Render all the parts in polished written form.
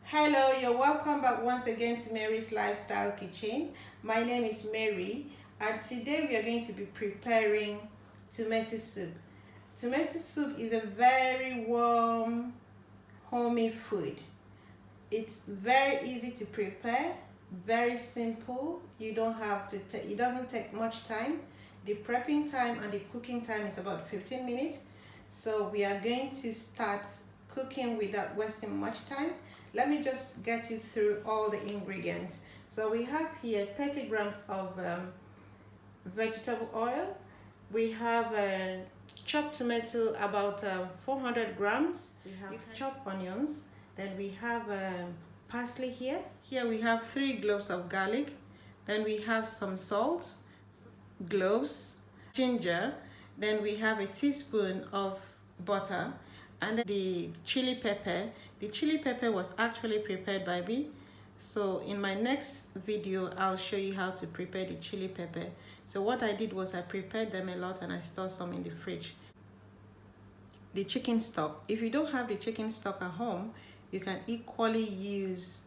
Hello, you're welcome back once again to Mary's Lifestyle Kitchen. My name is Mary and today we are going to be preparing tomato soup. Tomato soup is a very warm, homey food. It's very easy to prepare, very simple. You don't have to, it doesn't take much time. The prepping time and the cooking time is about 15 minutes. So we are going to start cooking without wasting much time. Let me just get you through all the ingredients. So we have here 30 grams of vegetable oil. We have chopped tomato, about 400 grams. We have chopped onions. Then we have parsley here. Here we have 3 cloves of garlic. Then we have some salt, cloves, ginger. Then we have a teaspoon of butter. And then the chili pepper. The chili pepper was actually prepared by me. So in my next video, I'll show you how to prepare the chili pepper. So what I did was I prepared them a lot and I stored some in the fridge. The chicken stock. If you don't have the chicken stock at home, you can equally use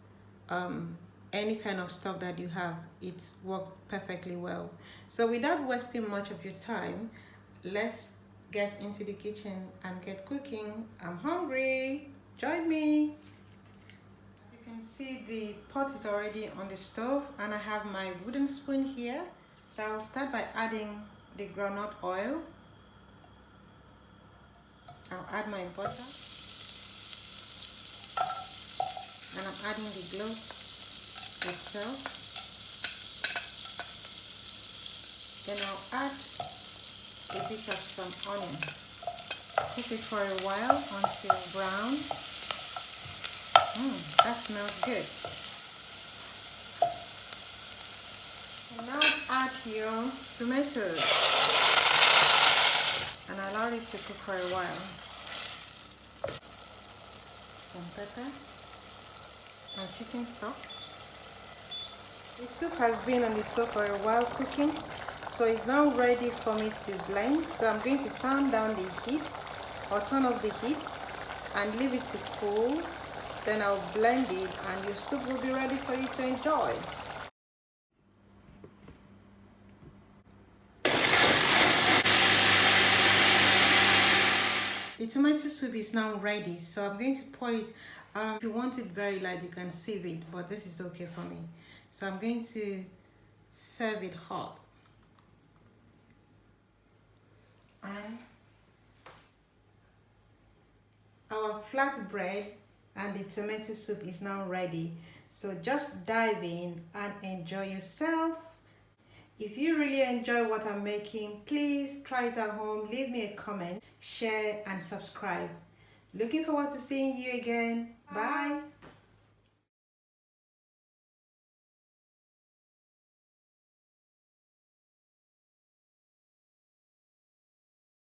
any kind of stock that you have. It's worked perfectly well. So without wasting much of your time, let's get into the kitchen and get cooking. I'm hungry. Join me. As you can see, the pot is already on the stove and I have my wooden spoon here. So I'll start by adding the groundnut oil. I'll add my butter and I'm adding the cloves itself. Then I'll add a bit of some onion. Cook it for a while until brown. That smells good. And now add your tomatoes and allow it to cook for a while. Some pepper and chicken stock. The soup has been on the stove for a while cooking. So it's now ready for me to blend. So I'm going to turn down the heat or turn off the heat and leave it to cool. Then I'll blend it and your soup will be ready for you to enjoy. The tomato soup is now ready. So I'm going to pour it. If you want it very light, you can sieve it, but this is okay for me. So I'm going to serve it hot. And our flatbread and the tomato soup is now ready. So just dive in and enjoy yourself. If you really enjoy what I'm making, please try it at home. Leave me a comment, share and subscribe. Looking forward to seeing you again. Bye.